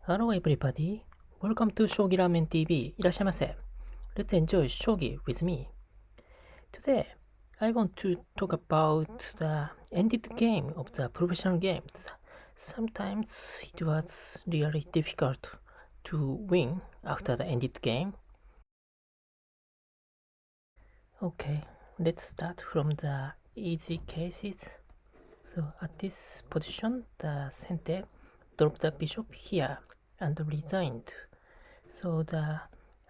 Hello everybody, welcome to Shogi Ramen TV. いらっしゃいませ. Let's enjoy Shogi with me. Today, I want to talk about the ended game of the professional games. Sometimes it was really difficult to win after the ended game. Okay, let's start from the easy cases. So at this position, the Sente dropped the bishop here and resigned. So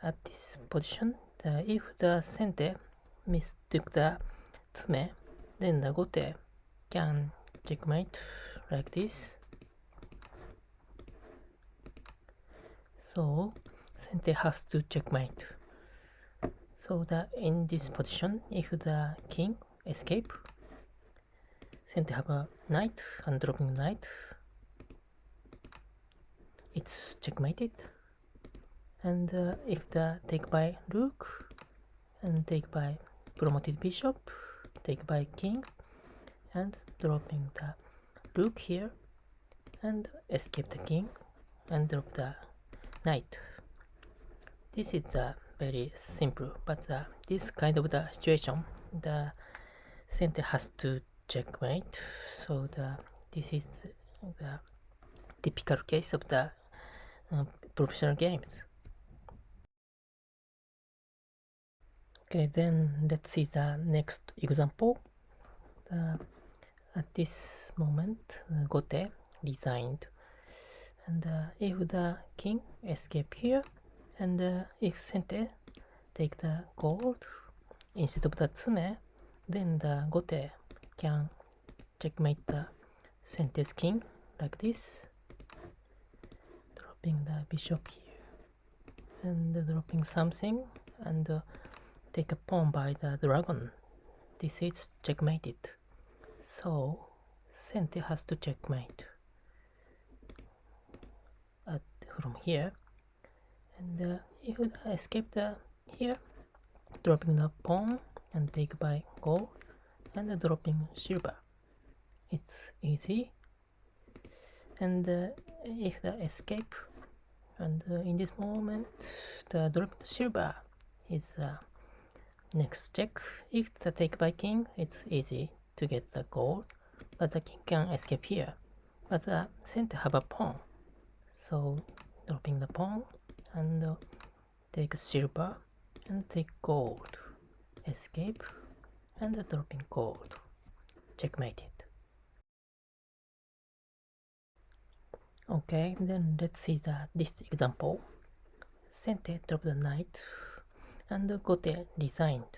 at this position, if the Sente mistook the Tsume, then the Gote can checkmate like this. So Sente has to checkmate. So in this position, if the king escape, Sente have a knight and dropping knight, it's checkmated. And if the take by rook and take by promoted bishop, take by king, and dropping the rook here, and escape the king, and drop the knight. This is very simple, but this kind of the situation, the center has to checkmate. So this is the typical case of the professional games. Okay, then let's see the next example. At this moment, Gote resigned, and if the king escape here, and if Sente take the gold instead of the Tsume, then the Gote can checkmate the Sente's king like this, dropping the bishop here, and dropping something, and take a pawn by the dragon. This is checkmated. So Sente has to checkmate from here, and if I escape here, dropping the pawn and take by gold and dropping silver, it's easy. And if the escape, and in this moment the dropping the silver is next check. If the take by king, it's easy to get the gold, but the king can escape here, but the center have a pawn, so dropping the pawn and take silver and take gold, escape, and dropping gold, checkmated. Okay, then let's see this example. Sente dropped the knight and Gote resigned.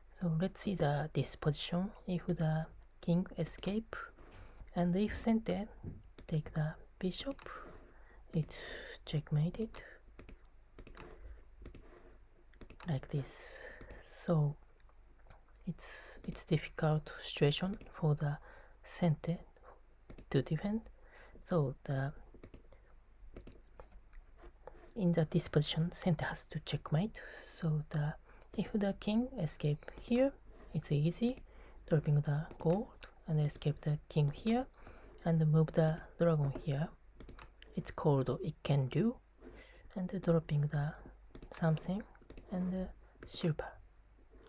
So let's see this position. If the king escape, and if Sente take the bishop, it's checkmated like this. So it's difficult situation for the Sente to defend. So in this position, Sente has to checkmate. So if the king escape here, it's easy, dropping the gold and escape the king here, and move the dragon here. It's called it can do, and dropping the something and silver.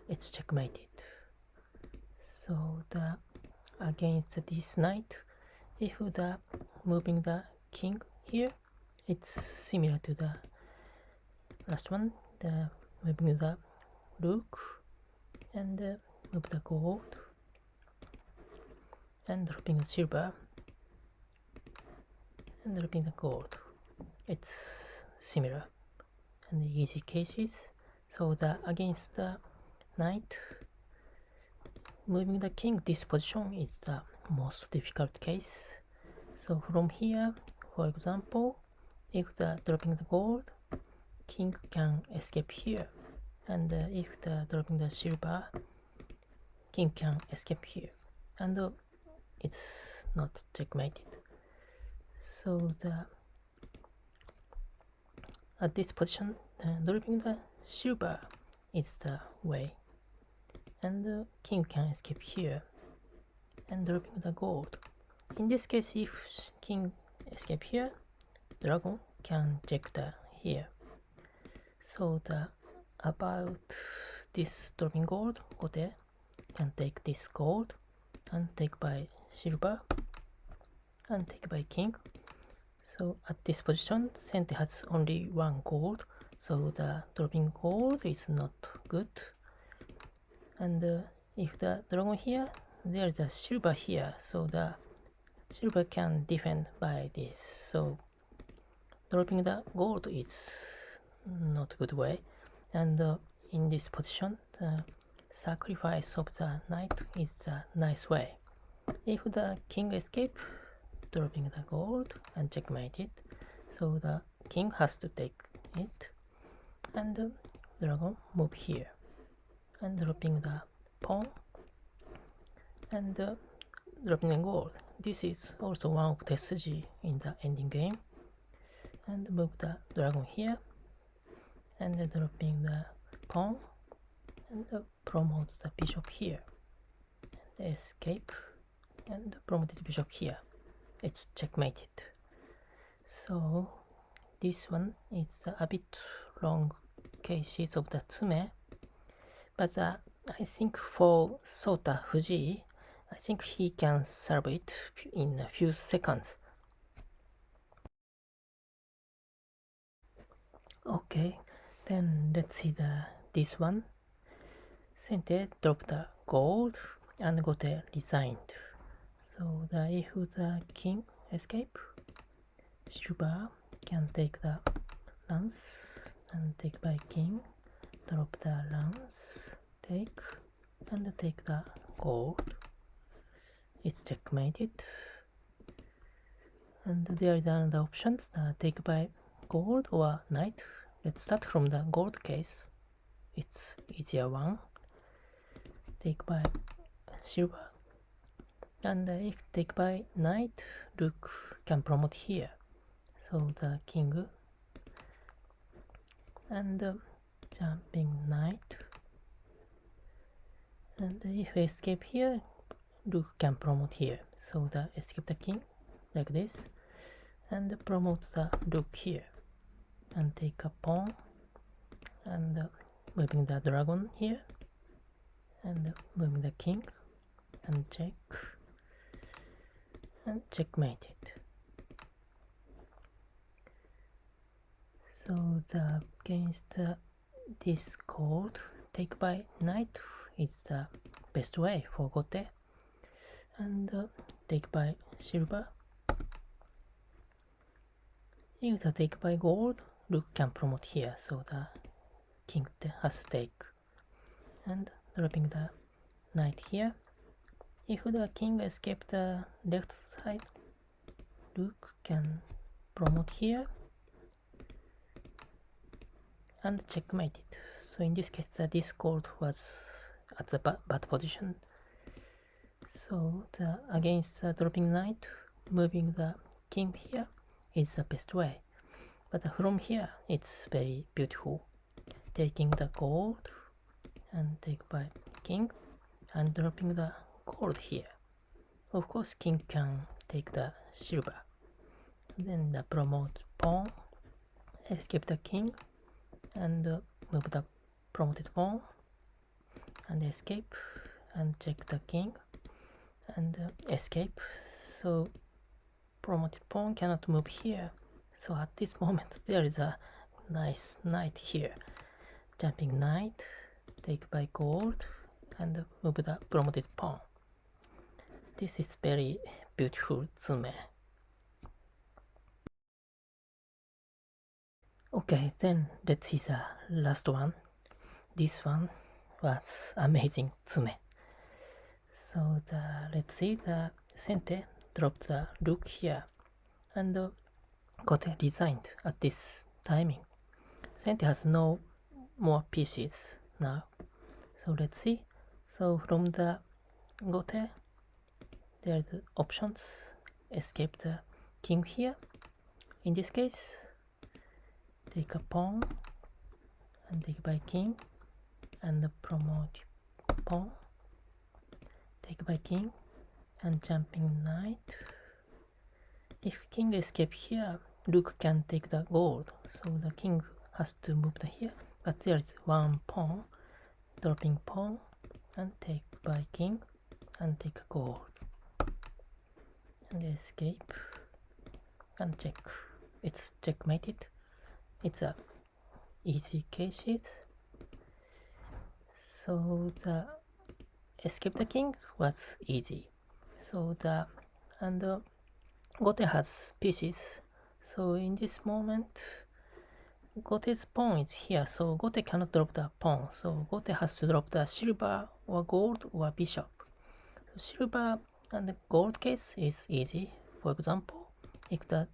It's checkmated. So against this knight, if the moving the king here, it's similar to the last one. The moving the rook and move the gold and dropping silver and dropping the gold. It's similar and easy cases. So against the knight, moving the king, this position is the most difficult case. So from here, for example, if the dropping the gold, king can escape here, and if the dropping the silver, king can escape here, and it's not checkmated. So at this position, dropping the silver is the way, and king can escape here, and dropping the gold. In this case, if king escape here, dragon can check the here. So the about this dropping gold, gote can take this gold and take by silver and take by king. So at this position, Sente has only one gold, so the dropping gold is not good. And if the dragon here, there is a silver here, so the silver can defend by this. So dropping the gold is not a good way. And in this position, the sacrifice of the knight is a nice way. If the king escape, dropping the gold and checkmate it, so the king has to take it, and the dragon move here and dropping the pawn and dropping the gold. This is also one of the Suji in the ending game, and move the dragon here and dropping the pawn and promote the bishop here and escape and promote the bishop here. It's checkmated. So this one is a bit long cases of the tsume, but I think for Sota Fuji, I think he can solve it in a few seconds. Okay, then let's see this one. Sente drop the gold and gote resigned. So if the king escape, silver can take the lance and take by king, drop the lance, take, and take the gold. It's checkmated. And there is another option, take by gold or knight. Let's start from the gold case. It's easier one. Take by silver. And if take by knight, rook can promote here. So the king and jumping knight. And if escape here, rook can promote here. So the escape the king like this, and promote the rook here, and take a pawn, and moving the dragon here, and moving the king, and check. And checkmate it. So against this gold, take by knight is the best way for gote, and take by silver. If the take by gold, rook can promote here, so the king has to take, and dropping the knight here. If the king escape the left side, rook can promote here and checkmate it. So in this case, this gold was at the bad position. So against the dropping knight, moving the king here is the best way. But from here, it's very beautiful. Taking the gold and take by king and dropping the gold here. Of course, king can take the silver. Then the promote pawn, escape the king, and move the promoted pawn, and escape, and check the king, and escape. So promoted pawn cannot move here. So at this moment, there is a nice knight here. Jumping knight, take by gold, and move the promoted pawn. This is very beautiful tsume. Okay, then let's see the last one. This one was amazing tsume. So let's see the Sente dropped the rook here and got resigned at this timing. Sente has no more pieces now. So let's see. So from the gote, there's options. Escape the king here. In this case, take a pawn and take by king and promote pawn. Take by king and jumping knight. If king escape here, rook can take the gold, so the king has to move the here, but there is one pawn, dropping pawn, and take by king, and take gold, and escape, and check. It's checkmated. It's a easy cases. So the escape the king was easy. So the Gote has pieces. So in this moment, Gote's pawn is here. So Gote cannot drop the pawn. So Gote has to drop the silver or gold or bishop. So silver and the gold case is easy. For example, if the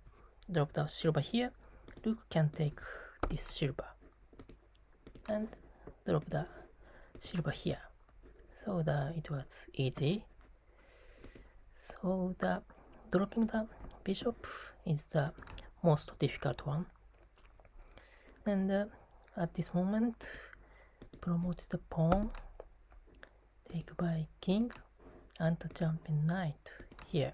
drop the silver here, rook can take this silver and drop the silver here. So it was easy. So the dropping the bishop is the most difficult one. And at this moment, promote the pawn, take by king, and jump in knight here.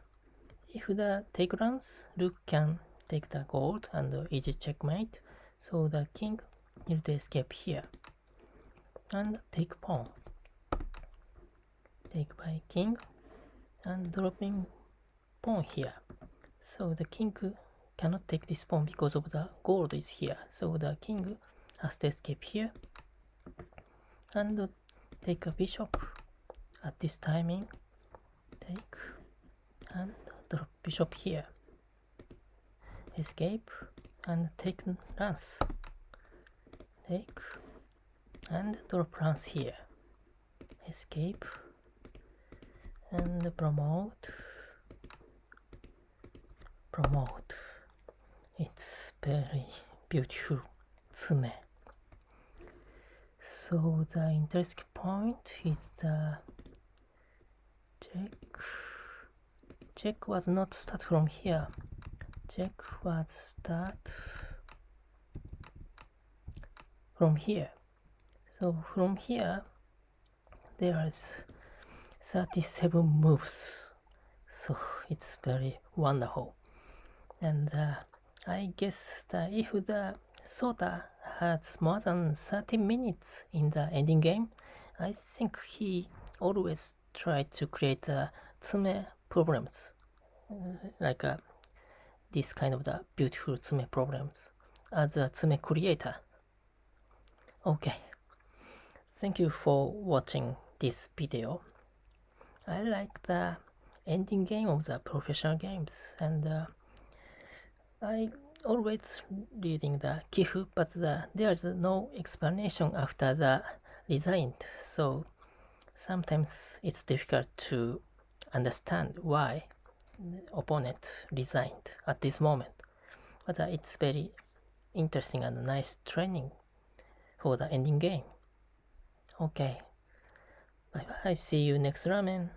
If the take runs, rook can take the gold and easy checkmate. So the king need to escape here and take pawn. Take by king and dropping pawn here. So the king cannot take this pawn because of the gold is here. So the king has to escape here and take a bishop at this timing. Take and drop bishop here. Escape and take lance. Take and drop lance here. Escape and promote. It's very beautiful tsume. So the interesting point is the check was not start from here. Check was start from here. So from here there is 37 moves. So it's very wonderful. And I guess that if the Sota has more than 30 minutes in the ending game, I think he always tried to create tsume problems, like this kind of the beautiful tsume problems as a tsume creator. Okay, thank you for watching this video. I like the ending game of the professional games, and I always reading the Kifu, but there's no explanation after the resigned, so sometimes it's difficult to understand why the opponent resigned at this moment. But it's very interesting and nice training for the ending game. Okay, bye bye, see you next ramen.